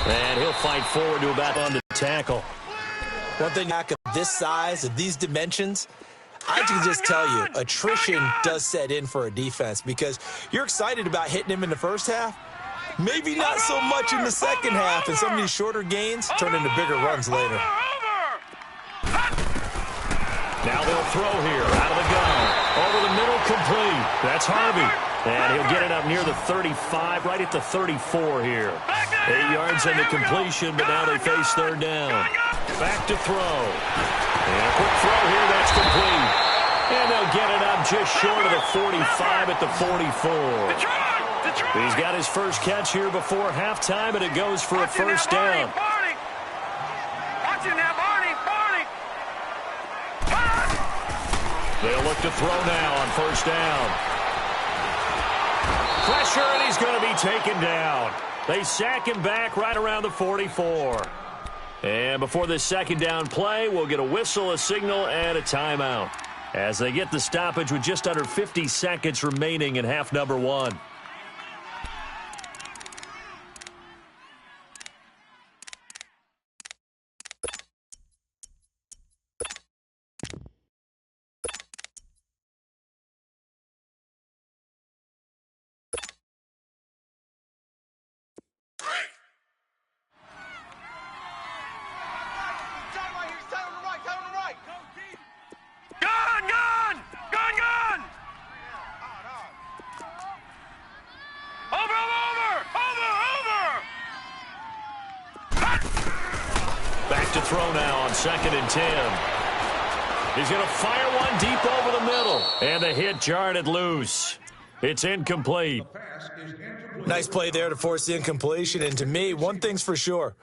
And he'll fight forward to about on the tackle. One thing of this size, of these dimensions, I can just tell you, attrition does set in for a defense because you're excited about hitting him in the first half. Maybe not so much in the second half, and some of these shorter gains turn into bigger runs later. Now they'll throw here, out of the gun. Over the middle, complete. That's Harvey. And he'll get it up near the 35, right at the 34 here. 8 yards on the completion, but now they face third down. Back to throw. And a quick throw here, that's complete. And they'll get it up just short of the 45 at the 44. He's got his first catch here before halftime, and it goes for a first down. They'll look to throw now on first down. Pressure, and he's going to be taken down. They sack him back right around the 44. And before this second down play, we'll get a whistle, a signal, and a timeout as they get the stoppage with just under 50 seconds remaining in half number 1. Throw now on 2nd and 10. He's going to fire one deep over the middle. And the hit jarred it loose. It's incomplete. Nice play there to force the incompletion. And to me, one thing's for sure.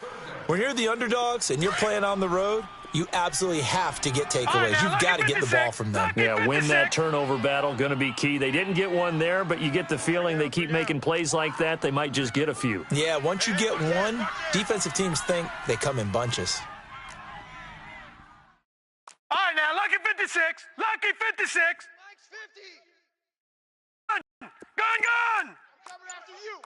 When you're the underdogs and you're playing on the road, you absolutely have to get takeaways. You've got to get the ball from them. Yeah, win that turnover battle, going to be key. They didn't get one there, but you get the feeling they keep making plays like that, they might just get a few. Yeah, once you get one, defensive teams think they come in bunches. All right, now, lucky 56. Lucky 56. Mike's 50. Gun. Coming after you.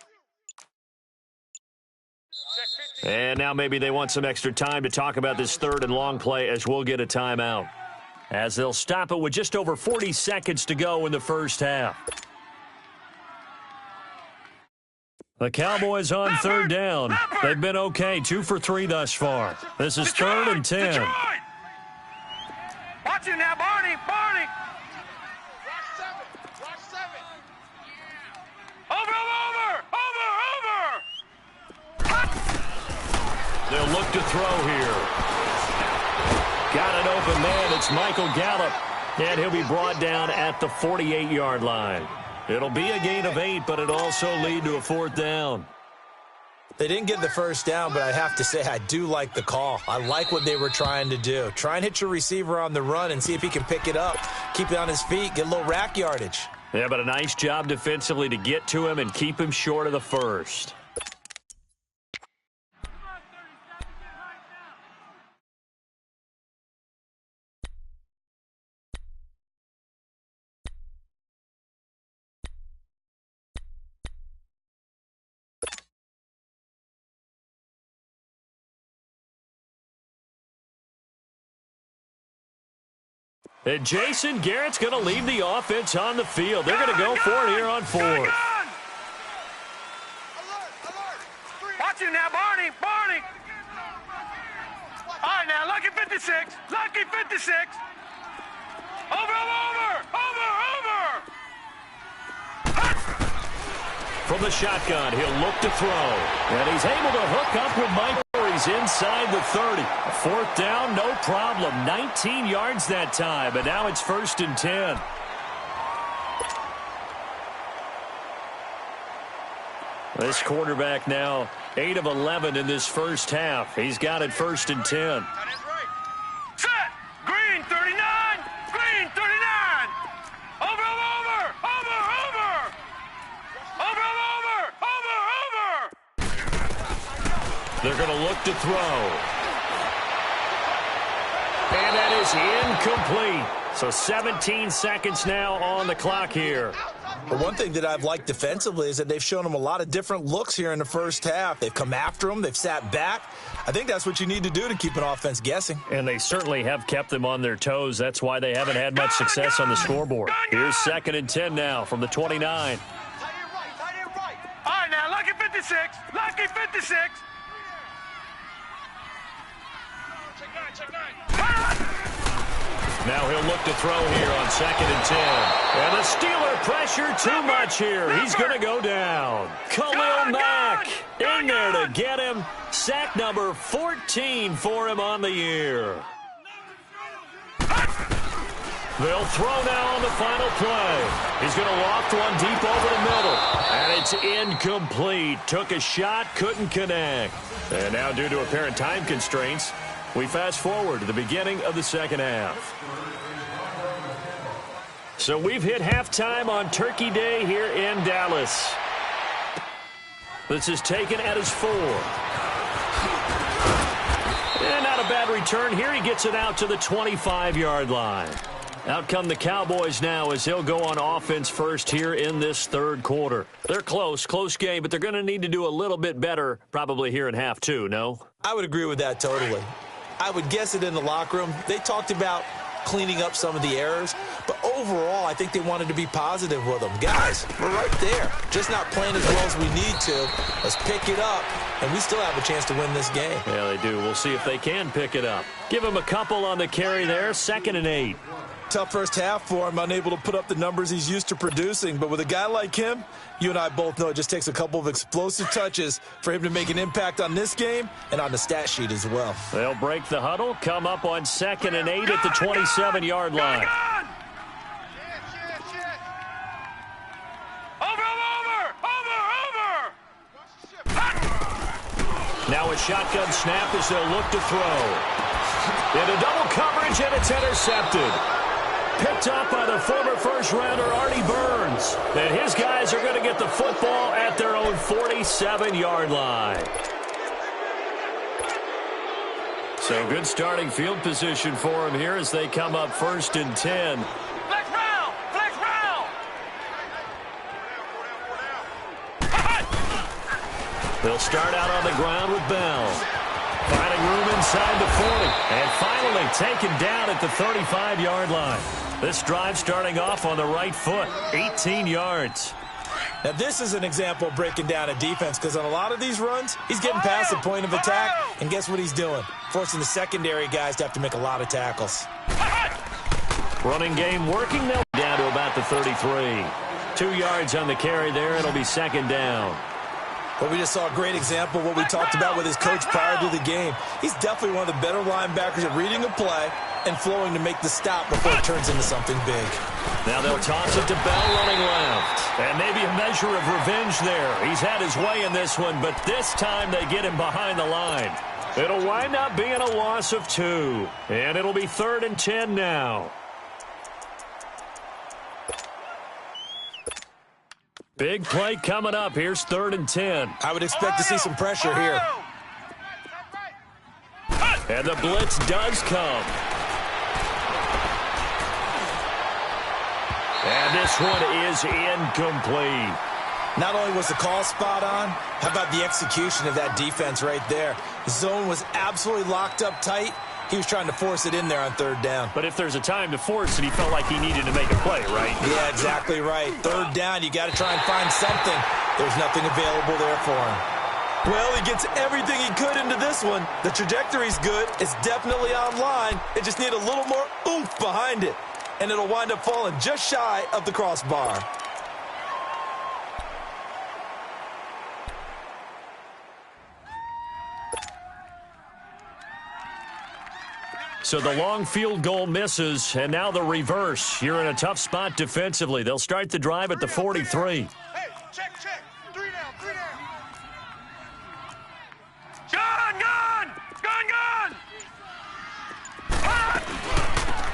And now maybe they want some extra time to talk about this third and long play as we'll get a timeout. As they'll stop it with just over 40 seconds to go in the first half. The Cowboys on third down. They've been okay, 2 for 3 thus far. This is 3rd and 10. Detroit. Watch it now, Barney. Watch 7. Over. They'll look to throw here. Got an open man. It's Michael Gallup. And he'll be brought down at the 48-yard line. It'll be a gain of 8, but it'll also lead to a 4th down. They didn't get the first down, but I have to say I do like the call. I like what they were trying to do. Try and hit your receiver on the run and see if he can pick it up. Keep it on his feet, get a little rack yardage. Yeah, but a nice job defensively to get to him and keep him short of the first. And Jason Garrett's going to leave the offense on the field. They're going to go for it here on 4th. Alert. Watch it now, Barney. All right, now, lucky 56. Over. From the shotgun, he'll look to throw. And he's able to hook up with Mike. He's inside the 30. A 4th down, no problem. 19 yards that time, but now it's 1st and 10. This quarterback now 8 of 11 in this first half. He's got it 1st and 10. Set. Green 39. Over. They're going to look to throw. And that is incomplete. So 17 seconds now on the clock here. But one thing that I've liked defensively is that they've shown them a lot of different looks here in the first half. They've come after them. They've sat back. I think that's what you need to do to keep an offense guessing. And they certainly have kept them on their toes. That's why they haven't had much success on the scoreboard. Here's 2nd and 10 now from the 29. All right, now, lucky 56. Lucky 56. Now he'll look to throw here on 2nd and 10. And the Steeler pressure too much here. He's going to go down. Khalil Mack in there to get him. Sack number 14 for him on the year. They'll throw now on the final play. He's going to loft one deep over the middle. And it's incomplete. Took a shot, couldn't connect. And now due to apparent time constraints, we fast forward to the beginning of the second half. So we've hit halftime on Turkey Day here in Dallas. This is taken at his 4. And not a bad return here. He gets it out to the 25-yard line. Out come the Cowboys now as he'll go on offense first here in this third quarter. They're close game, but they're going to need to do a little bit better probably here in half 2, no? I would agree with that totally. I would guess it in the locker room. They talked about cleaning up some of the errors, but overall, I think they wanted to be positive with them. Guys, we're right there. Just not playing as well as we need to. Let's pick it up, and we still have a chance to win this game. Yeah, they do. We'll see if they can pick it up. Give him a couple on the carry there, 2nd and 8. Tough first half for him, unable to put up the numbers he's used to producing. But with a guy like him, you and I both know it just takes a couple of explosive touches for him to make an impact on this game and on the stat sheet as well. They'll break the huddle, come up on 2nd and 8 at the 27-yard line. Over. Now a shotgun snap as they'll look to throw. Into double coverage, and it's intercepted. Picked up by the former first-rounder Artie Burns. And his guys are going to get the football at their own 47-yard line. So good starting field position for him here as they come up 1st and 10. Flex round. They'll start out on the ground with Bell. Finding room inside the 40. And finally taken down at the 35-yard line. This drive starting off on the right foot. 18 yards. Now, this is an example of breaking down a defense because on a lot of these runs, he's getting past the point of attack, and guess what he's doing? Forcing the secondary guys to have to make a lot of tackles. Running game working. Now down to about the 33. 2 yards on the carry there. It'll be 2nd down. But we just saw a great example of what we talked about with his coach prior to the game. He's definitely one of the better linebackers at reading a play and flowing to make the stop before it turns into something big. Now they'll toss it to Bell running left. And maybe a measure of revenge there. He's had his way in this one, but this time they get him behind the line. It'll wind up being a loss of 2. And it'll be 3rd and 10 now. Big play coming up. Here's 3rd and 10. I would expect to see some pressure here. And the blitz does come. And this one is incomplete. Not only was the call spot on, how about the execution of that defense right there? The zone was absolutely locked up tight. He was trying to force it in there on 3rd down. But if there's a time to force it, he felt like he needed to make a play, right? Yeah, exactly right. 3rd down, you got to try and find something. There's nothing available there for him. Well, he gets everything he could into this one. The trajectory's good. It's definitely online. It just need a little more oomph behind it. And it'll wind up falling just shy of the crossbar. So the long field goal misses, and now the reverse. You're in a tough spot defensively. They'll start the drive at the 43. Hey, check. 3 down. Gun!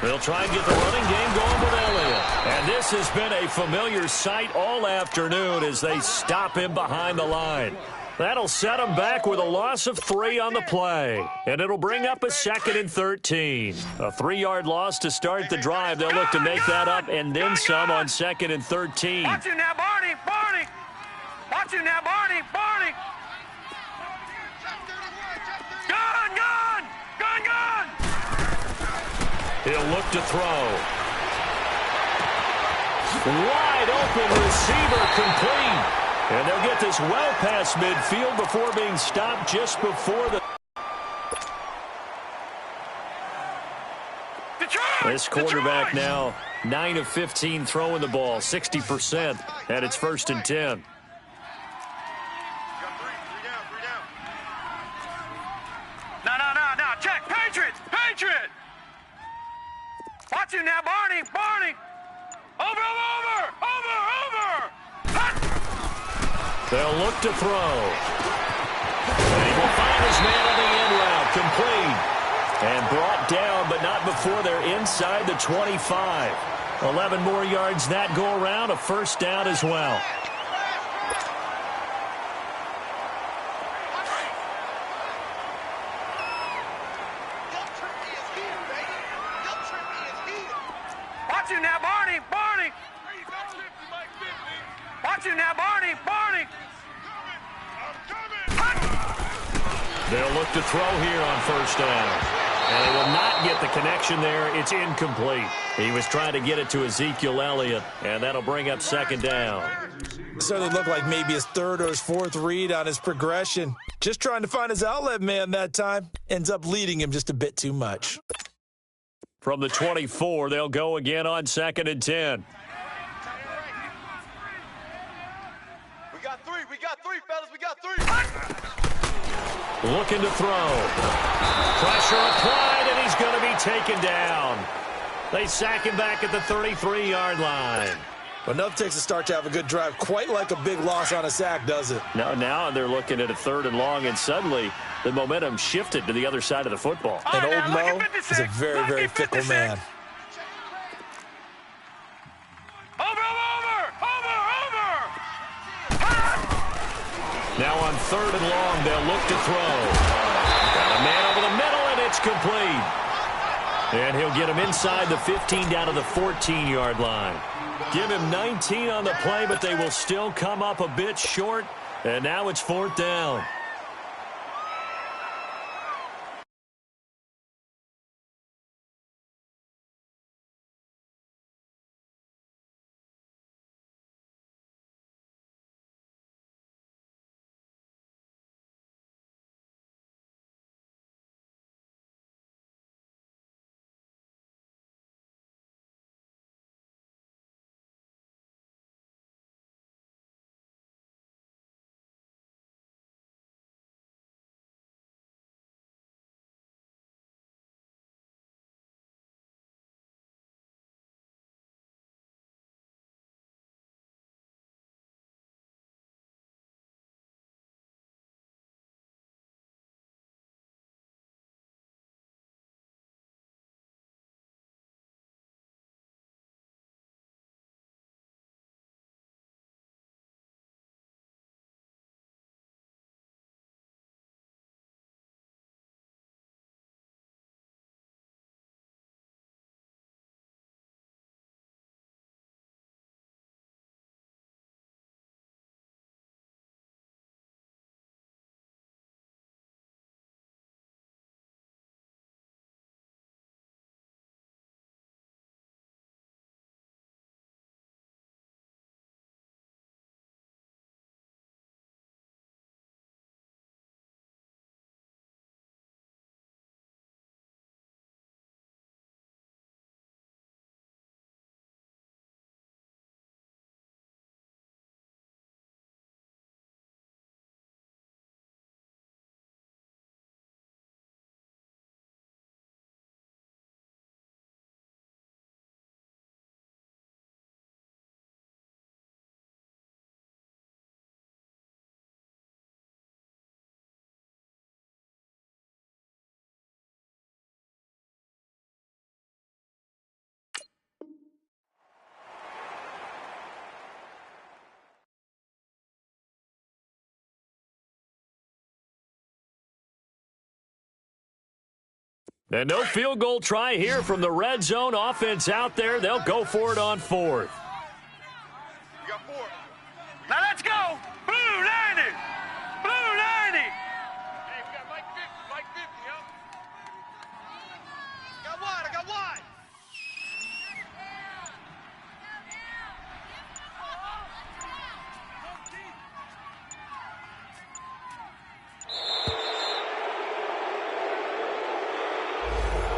They'll try and get the running game going with Elliott. And this has been a familiar sight all afternoon as they stop him behind the line. That'll set them back with a loss of 3 on the play. And it'll bring up a 2nd and 13. A 3-yard loss to start the drive. They'll look to make that up and then some on 2nd and 13. Watch you now, Barney. Barney. Watch you now, Barney. Barney. Gun, gun. Gun, gun. He'll look to throw. Wide open receiver complete. And they'll get this well past midfield before being stopped just before the... This quarterback now 9 of 15 throwing the ball, 60%, and it's 1st and 10. No. Check. Patriot. Patriot. Watch you now, Barney. Barney. Over. They'll look to throw. And he will find his man on the end route. Complete. And brought down, but not before they're inside the 25. 11 more yards that go around. A 1st down as well. Watch you now, Barney. Barney. Watch you now, Barney. Barney. They'll look to throw here on 1st down. And they will not get the connection there. It's incomplete. He was trying to get it to Ezekiel Elliott, and that'll bring up 2nd down. Certainly looked like maybe his 3rd or his 4th read on his progression. Just trying to find his outlet man that time. Ends up leading him just a bit too much. From the 24, they'll go again on 2nd and 10. We got three, fellas. We got 3. Looking to throw. Pressure applied, and he's going to be taken down. They sack him back at the 33-yard line. But enough takes a start to have a good drive. Quite like a big loss on a sack, does it? Now they're looking at a 3rd and long, and suddenly the momentum shifted to the other side of the football. And old Mo is a very, very fickle man. Now on 3rd and long, they'll look to throw. Got a man over the middle, and it's complete. And he'll get him inside the 15 down to the 14-yard line. Give him 19 on the play, but they will still come up a bit short. And now it's 4th down. And no field goal try here from the red zone. Offense out there. They'll go for it on fourth. You got 4. Now let's go. Blue 90. Blue 90. Hey, we got Mike 50. Mike 50, yo. Got wide. I got wide.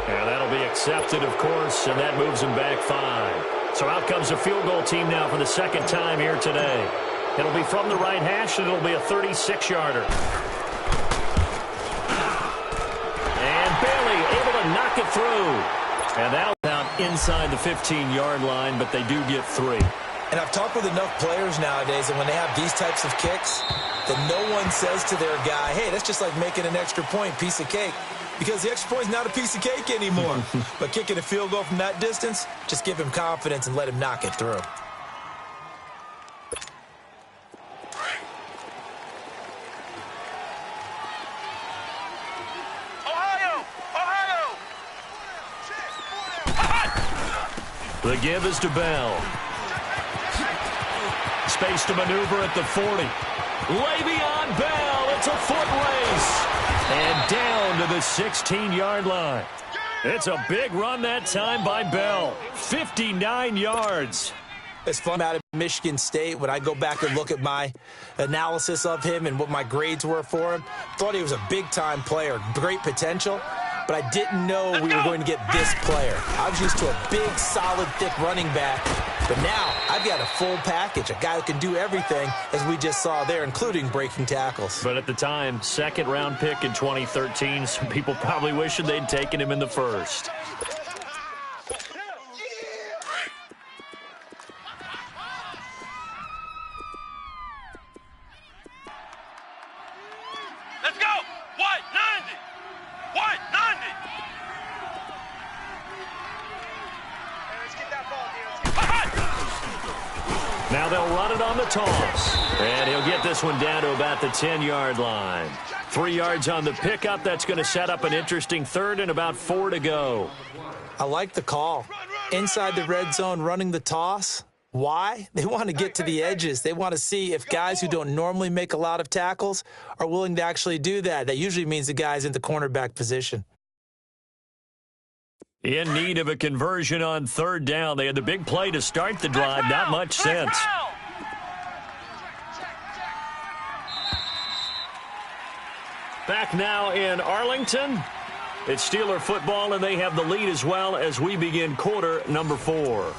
And that'll be accepted, of course, and that moves them back 5. So out comes a field goal team now for the second time here today. It'll be from the right hash, and it'll be a 36-yarder. And Bailey able to knock it through. And that'll count inside the 15-yard line, but they do get 3. And I've talked with enough players nowadays that when they have these types of kicks, that no one says to their guy, hey, that's just like making an extra point, piece of cake. Because the extra point is not a piece of cake anymore. But kicking a field goal from that distance, just give him confidence and let him knock it through. Ohio! Ohio! The give is to Bell. Space to maneuver at the 40. Le'Veon Bell, it's a foot race. And down to the 16-yard line. It's a big run that time by Bell. 59 yards. It's fun out of Michigan State when I go back and look at my analysis of him and what my grades were for him. Thought he was a big-time player, great potential, but I didn't know we were going to get this player. I was used to a big, solid, thick running back, but now I've got a full package, a guy who can do everything, as we just saw there, including breaking tackles. But at the time, second-round pick in 2013, some people probably wishing they'd taken him in the first. Let's go! White 90! White 90! Hey, let's get that ball, Now they'll run it on the toss. And he'll get this one down to about the 10-yard line. 3 yards on the pickup. That's going to set up an interesting third and about 4 to go. I like the call. Inside the red zone, running the toss. Why? They want to get to the edges. They want to see if guys who don't normally make a lot of tackles are willing to actually do that. That usually means the guy's in the cornerback position. In need of a conversion on third down. They had the big play to start the drive. Not much sense. Back now in Arlington. It's Steeler football, and they have the lead as well as we begin quarter number 4.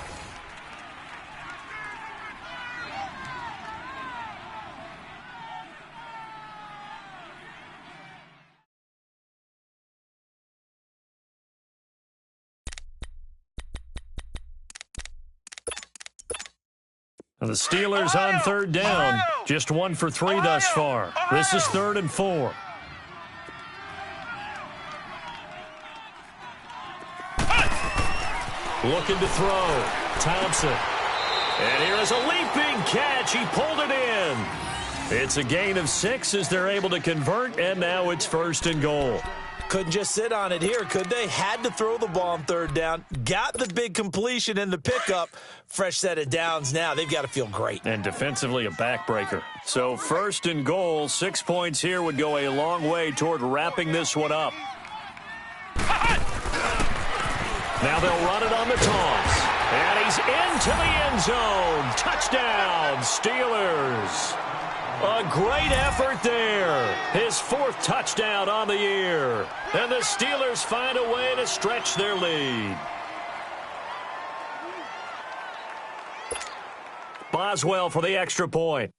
And the Steelers on third down. Just 1 for 3 thus far. This is 3rd and 4. Looking to throw. Thompson. And here is a leaping catch. He pulled it in. It's a gain of 6 as they're able to convert, and now it's 1st and goal. Couldn't just sit on it here, could they? Had to throw the ball on third down. Got the big completion in the pickup. Fresh set of downs now. They've got to feel great. And defensively a backbreaker. So 1st and goal, 6 points here would go a long way toward wrapping this one up. Now they'll run it on the toss. And he's into the end zone. Touchdown, Steelers. A great effort there. His 4th touchdown on the year. And the Steelers find a way to stretch their lead. Boswell for the extra point.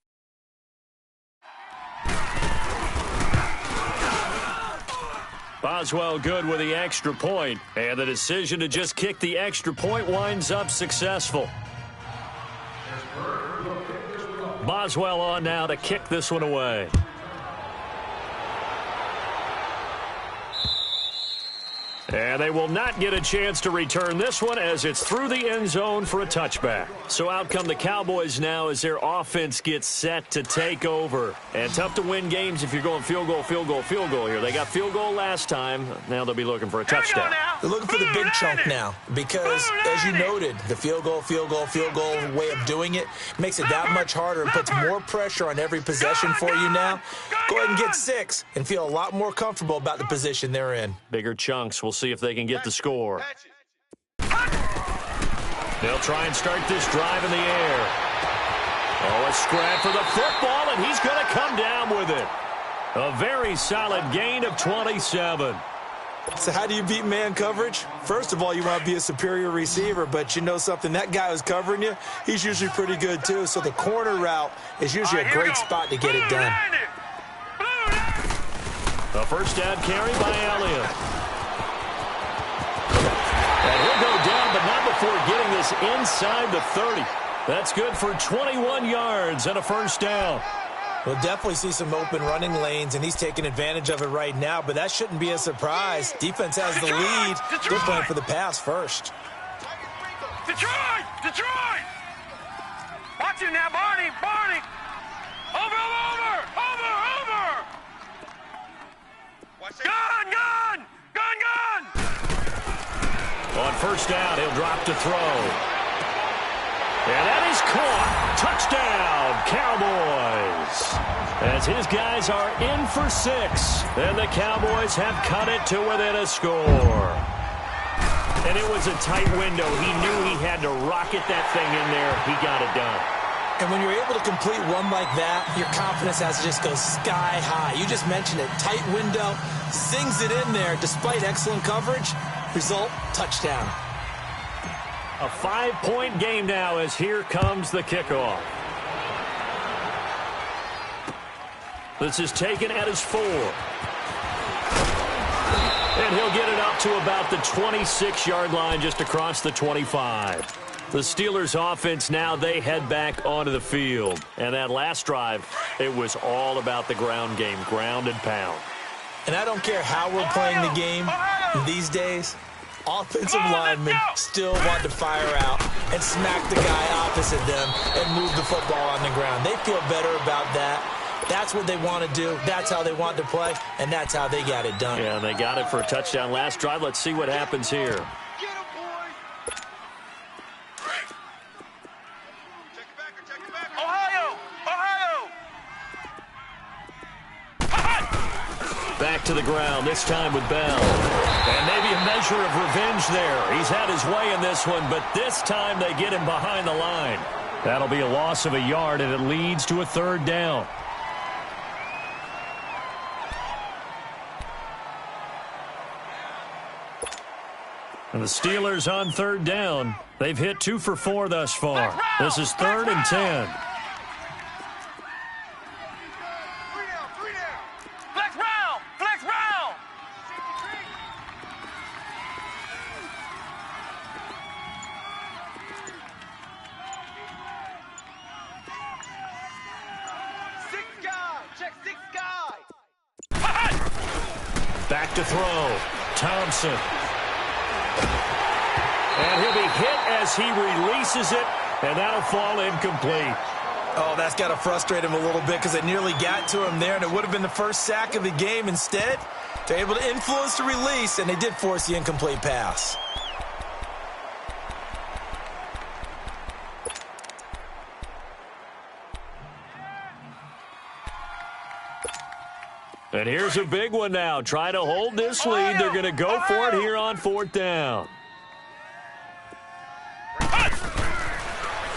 Boswell good with the extra point, and the decision to just kick the extra point winds up successful. Boswell on now to kick this one away. And they will not get a chance to return this one as it's through the end zone for a touchback. So out come the Cowboys now as their offense gets set to take over. And tough to win games if you're going field goal, field goal, field goal here. They got field goal last time. Now they'll be looking for a touchdown. They're looking for the big chunk now because, as you noted, the field goal way of doing it makes it that much harder and puts more pressure on every possession for you now. Go ahead and get 6 and feel a lot more comfortable about the position they're in. Bigger chunks. We'll see if they can get the score. They'll try and start this drive in the air. Oh, a scrap for the football, and he's going to come down with it. A very solid gain of 27. So how do you beat man coverage? First of all, you want to be a superior receiver, but you know something, that guy who's covering you, he's usually pretty good too. So the corner route is usually a great spot to get it done. A first down carry by Elliott. And he'll go down, but not before getting this inside the 30. That's good for 21 yards and a first down. We'll definitely see some open running lanes, and he's taking advantage of it right now, but that shouldn't be a surprise. Defense has the lead. They're playing for the pass first. Detroit! Detroit! Watch him now, Barney! Barney! Over! Gun! Gun! Gun! Gun! On first down, he'll drop to throw. And that is caught. Touchdown, Cowboys. As his guys are in for 6. And the Cowboys have cut it to within a score. And it was a tight window. He knew he had to rocket that thing in there. He got it done. And when you're able to complete one like that, your confidence has to just go sky high. You just mentioned it. Tight window, zings it in there despite excellent coverage. Result, touchdown. A 5-point game now as here comes the kickoff. This is taken at his 4. And he'll get it up to about the 26-yard line just across the 25. The Steelers offense now, they head back onto the field. And that last drive, it was all about the ground game, ground and pound. And I don't care how we're playing the game these days, offensive linemen still want to fire out and smack the guy opposite them and move the football on the ground. They feel better about that. That's what they want to do. That's how they want to play, and that's how they got it done. Yeah, they got it for a touchdown last drive. Let's see what happens here. Back to the ground, this time with Bell. And maybe a measure of revenge there. He's had his way in this one, but this time they get him behind the line. That'll be a loss of a yard, and it leads to a third down. And the Steelers on third down. They've hit 2 for 4 thus far. This is 3rd and 10. Back to throw. Thompson. And he'll be hit as he releases it, and that'll fall incomplete. Oh, that's got to frustrate him a little bit because they nearly got to him there, and it would have been the first sack of the game. Instead, they're able to influence the release, and they did force the incomplete pass. And here's a big one now. Try to hold this lead. They're going to go for it here on 4th down.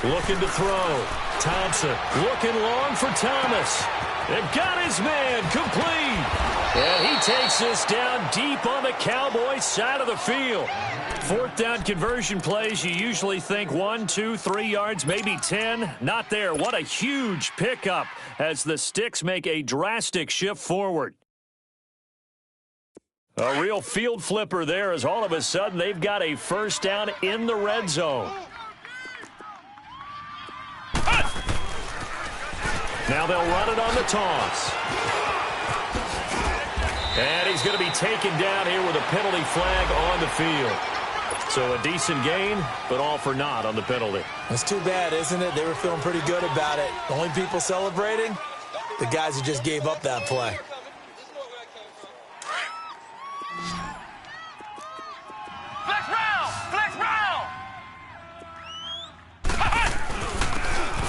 Looking to throw. Thompson looking long for Thomas. They've got his man complete. And he takes this down deep on the Cowboys side of the field. 4th down conversion plays, you usually think 1, 2, 3 yards, maybe 10. Not there. What a huge pickup as the Sticks make a drastic shift forward. A real field flipper there as all of a sudden they've got a first down in the red zone. Now they'll run it on the toss. And he's going to be taken down here with a penalty flag on the field. So a decent gain, but all for naught on the penalty. It's too bad, isn't it? They were feeling pretty good about it. The only people celebrating, the guys who just gave up that play. Flex round! Flex round!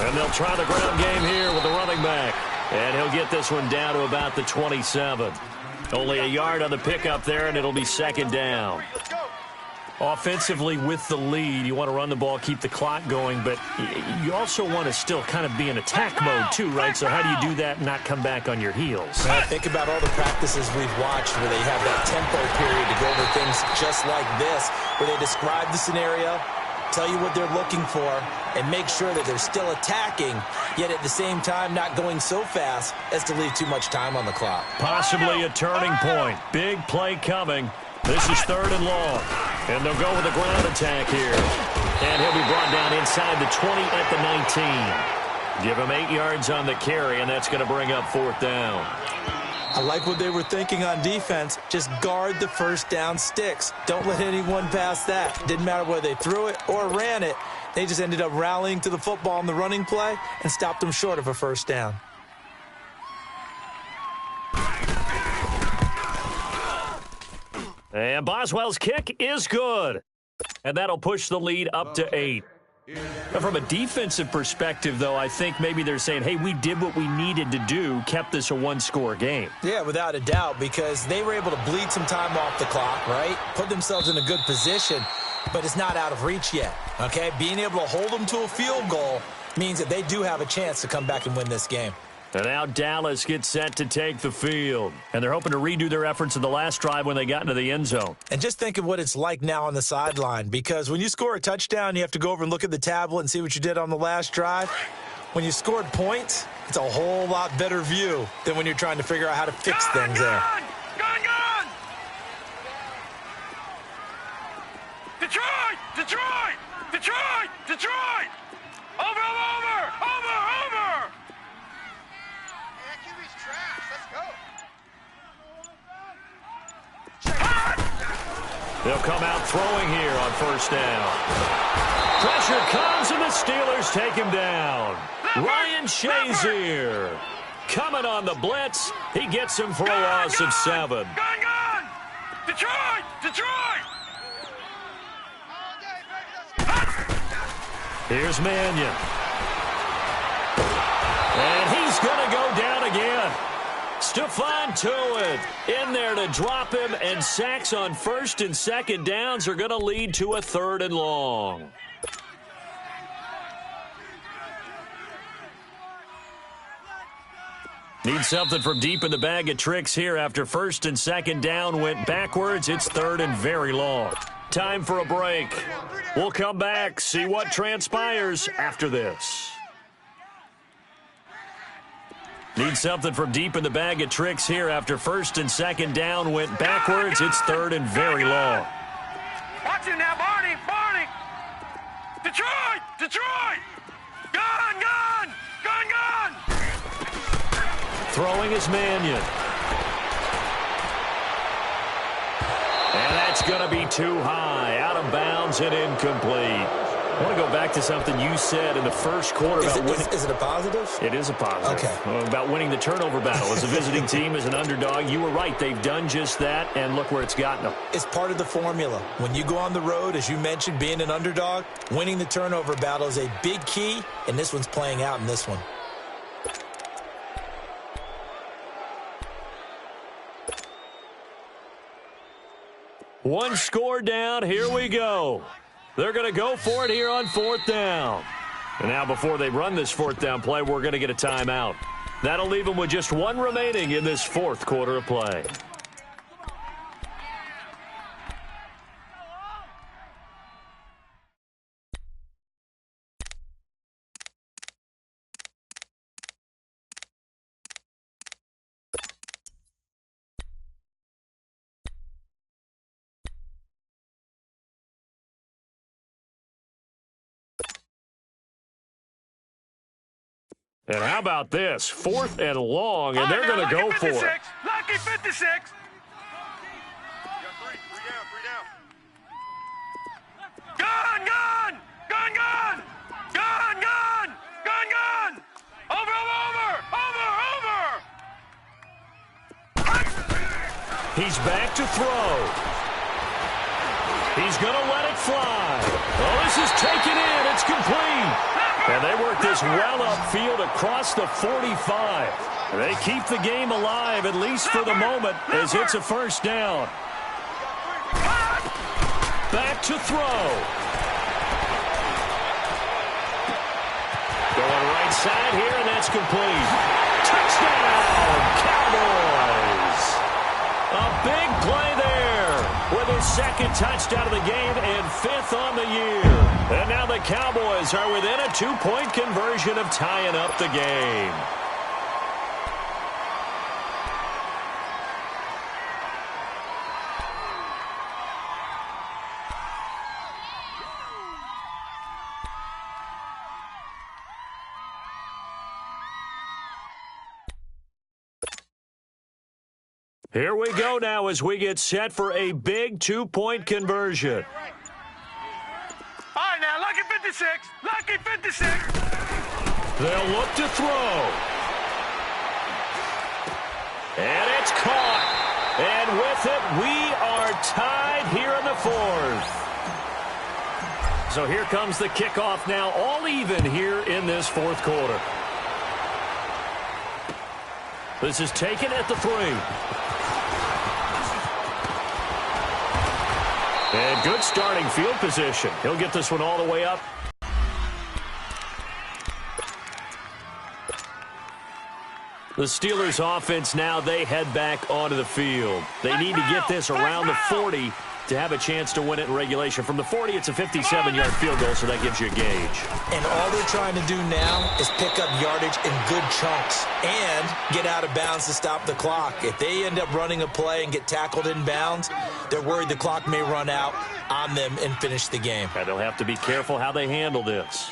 And they'll try the ground game here with the running back. And he'll get this one down to about the 27. Only a yard on the pickup there, and it'll be second down. Offensively with the lead, you want to run the ball, keep the clock going, but you also want to still kind of be in attack mode too, right? So how do you do that and not come back on your heels? Think about all the practices we've watched where they have that tempo period to go over things just like this, where they describe the scenario, tell you what they're looking for, and make sure that they're still attacking, yet at the same time not going so fast as to leave too much time on the clock. Possibly a turning point. Big play coming. This is third and long. And they'll go with a ground attack here. And he'll be brought down inside the 20 at the 19. Give him 8 yards on the carry, and that's going to bring up fourth down. I like what they were thinking on defense. Just guard the first down sticks. Don't let anyone pass that. Didn't matter whether they threw it or ran it. They just ended up rallying to the football in the running play and stopped them short of a first down. And Boswell's kick is good. And that'll push the lead up to 8. Now, from a defensive perspective, though, I think maybe they're saying, hey, we did what we needed to do, kept this a one-score game. Yeah, without a doubt, because they were able to bleed some time off the clock, right? Put themselves in a good position, but it's not out of reach yet, okay? Being able to hold them to a field goal means that they do have a chance to come back and win this game. And now Dallas gets set to take the field. And they're hoping to redo their efforts in the last drive when they got into the end zone. And just think of what it's like now on the sideline, because when you score a touchdown, you have to go over and look at the tablet and see what you did on the last drive. When you scored points, it's a whole lot better view than when you're trying to figure out how to fix things there. Gun! Detroit! Detroit! Detroit! Detroit! Over! They'll come out throwing here on first down. Pressure comes, and the Steelers take him down. Ryan Shazier coming on the blitz. He gets him for a loss of 7. Gun! Detroit! Here's Mannion. And he's going to go down again. Stephon Tuitt in there to drop him, and sacks on first and second downs are going to lead to a third and long. Need something from deep in the bag of tricks here after first and second down went backwards. It's third and very long. Time for a break. We'll come back, see what transpires after this. Need something from deep in the bag of tricks here after first and second down went backwards. It's third and very long. Watch him now, Barney! Detroit! Gun! Throwing is Mannion. And that's going to be too high. Out of bounds and incomplete. I want to go back to something you said in the first quarter about winning. Is it a positive? It is a positive. Okay. About winning the turnover battle. As a visiting team, as an underdog, you were right. They've done just that, and look where it's gotten them. It's part of the formula. When you go on the road, as you mentioned, being an underdog, winning the turnover battle is a big key, and this one's playing out in this one. One score down. Here we go. They're going to go for it here on fourth down. And now before they run this fourth down play, we're going to get a timeout. That'll leave them with just one remaining in this fourth quarter of play. And how about this? Fourth and long, and they're going to go for it. Lucky 56. Gun, gun! Gun, gun! Gun, gun! Gun, gun! Over, over, over, over! He's back to throw. He's going to let it fly. Oh, this is taken in. It's complete. And they work this well upfield across the 45. They keep the game alive, at least for the moment, as it's a first down. Back to throw. Going right side here, and that's complete. Touchdown, Cowboys. A big play there with his second touchdown of the game and fifth on the year. And now the Cowboys are within a 2-point conversion of tying up the game. Here we go now as we get set for a big 2-point conversion. All right, now, lucky 56. Lucky 56. They'll look to throw. And it's caught. And with it, we are tied here in the fourth. So here comes the kickoff now, all even here in this fourth quarter. This is taken at the 3. And good starting field position. He'll get this one all the way up. The Steelers offense now, they head back onto the field. They need to get this around the 40 to have a chance to win it in regulation. From the 40, it's a 57-yard field goal, so that gives you a gauge. And all they're trying to do now is pick up yardage in good chunks and get out of bounds to stop the clock. If they end up running a play and get tackled in bounds, they're worried the clock may run out on them and finish the game. And they'll have to be careful how they handle this.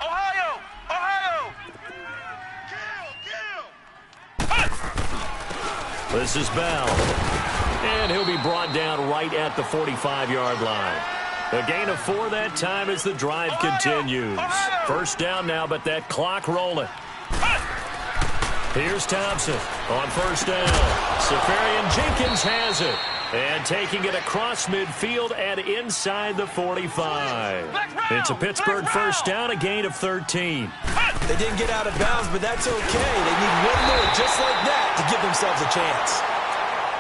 Ohio! Ohio! This is Bell. And he'll be brought down right at the 45-yard line. A gain of 4 that time as the drive continues. First down now, but that clock rolling. Here's Thompson on first down. Safarian Jenkins has it. And taking it across midfield and inside the 45. It's a Pittsburgh first down, a gain of 13. They didn't get out of bounds, but that's okay. They need one more just like that to give themselves a chance.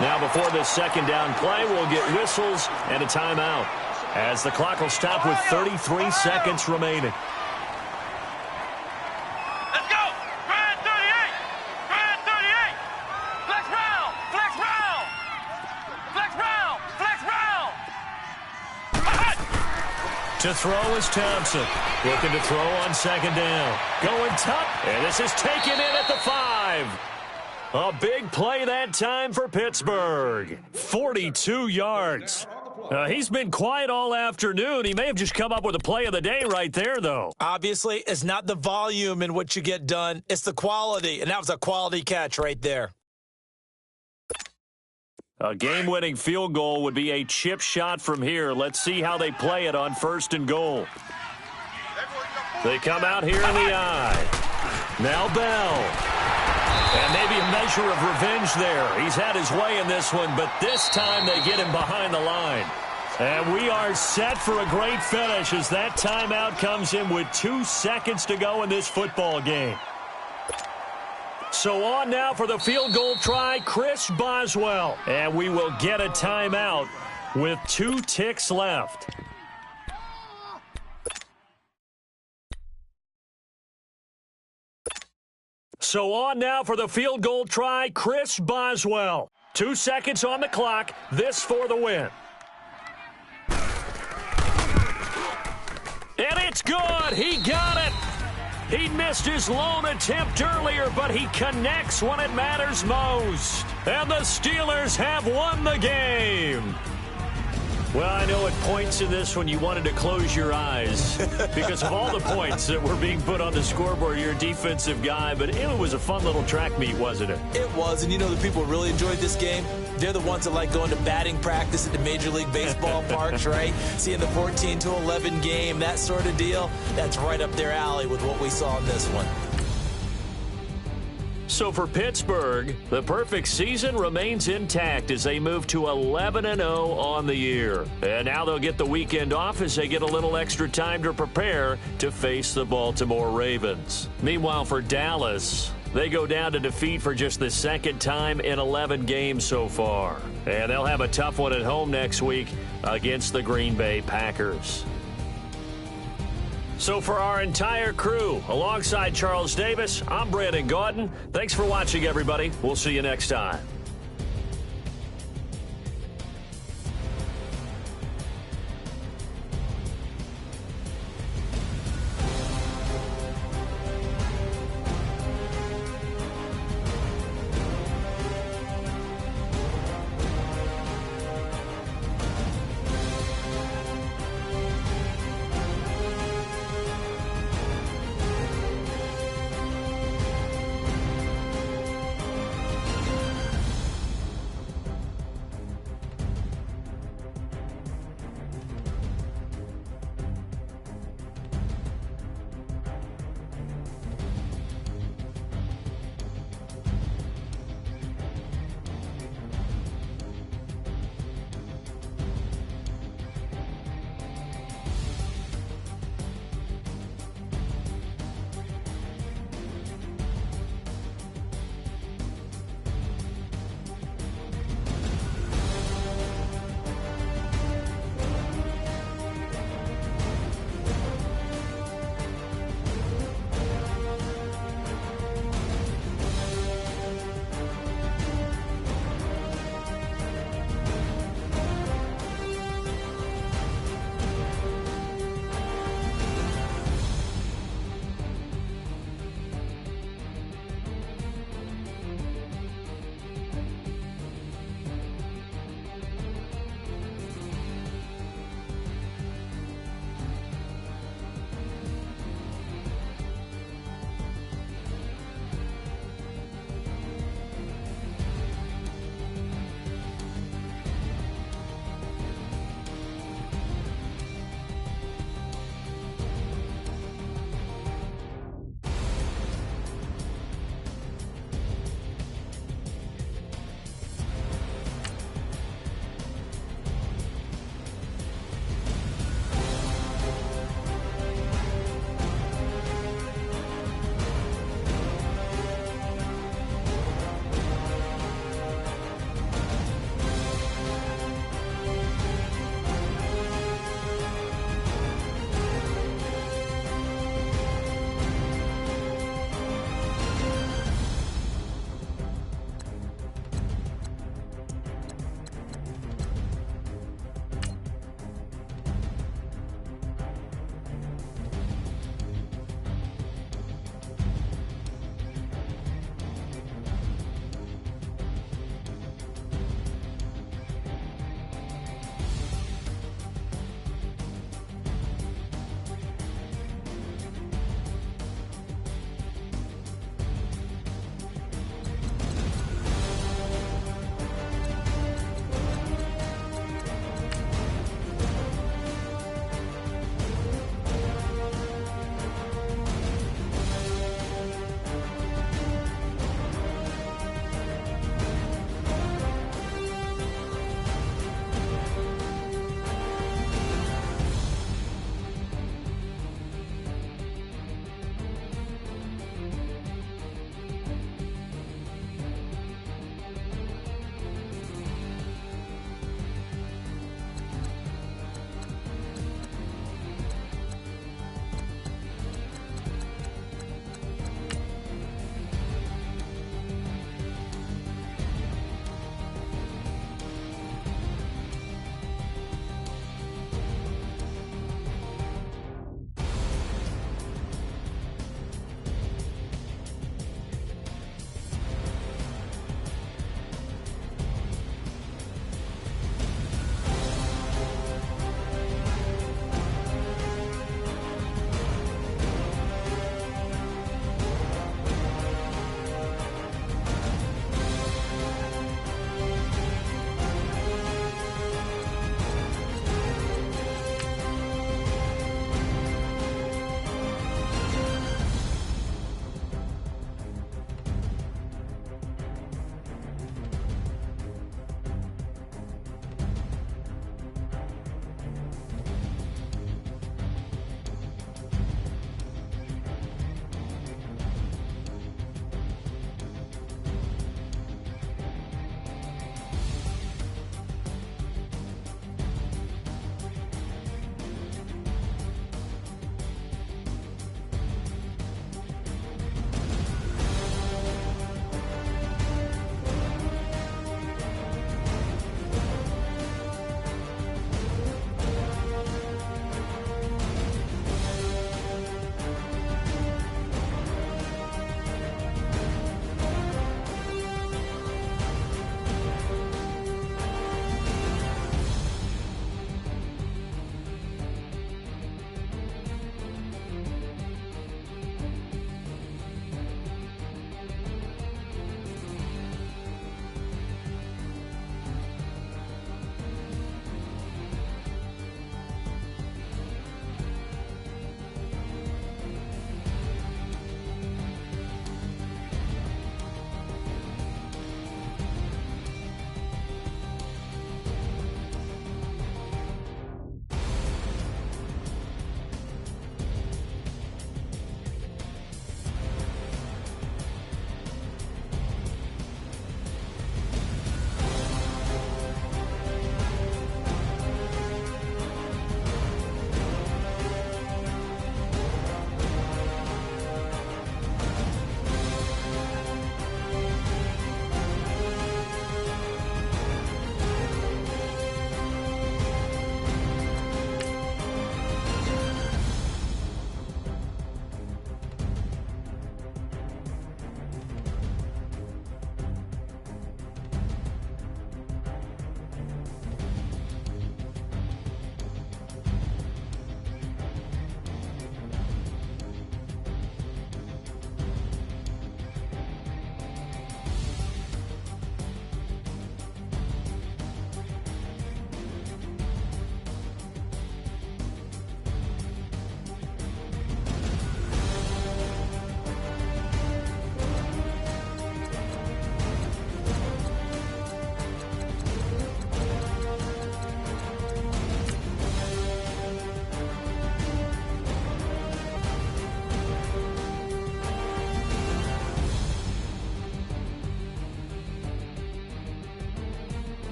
Now before this second down play, we'll get whistles and a timeout as the clock will stop with 33 seconds remaining. Let's go! Grand 38! Grand 38! Flex round! Flex round! Flex round! Flex round! To throw is Thompson. Looking to throw on second down. Going top, and this is taken in at the 5. A big play that time for Pittsburgh. 42 yards. He's been quiet all afternoon. He may have just come up with a play of the day right there, though. Obviously, it's not the volume in what you get done. It's the quality, and that was a quality catch right there. A game-winning field goal would be a chip shot from here. Let's see how they play it on first and goal. They come out here in the eye. Now Bell. And maybe a measure of revenge there. He's had his way in this one, but this time they get him behind the line. And we are set for a great finish as that timeout comes in with 2 seconds to go in this football game. So on now for the field goal try, Chris Boswell. And we will get a timeout with 2 ticks left. So on now for the field goal try, Chris Boswell. 2 seconds on the clock. This for the win. And it's good. He got it. He missed his lone attempt earlier, but he connects when it matters most. And the Steelers have won the game. Well, I know at points in this when you wanted to close your eyes because of all the points that were being put on the scoreboard. You're a defensive guy, but it was a fun little track meet, wasn't it? It was, and you know the people who really enjoyed this game? They're the ones that like going to batting practice at the Major League Baseball parks, right? Seeing the 14-11 game, that sort of deal. That's right up their alley with what we saw in this one. So for Pittsburgh, the perfect season remains intact as they move to 11-0 on the year. And now they'll get the weekend off as they get a little extra time to prepare to face the Baltimore Ravens. Meanwhile, for Dallas, they go down to defeat for just the second time in 11 games so far. And they'll have a tough one at home next week against the Green Bay Packers. So for our entire crew, alongside Charles Davis, I'm Brandon Gaudin. Thanks for watching, everybody. We'll see you next time.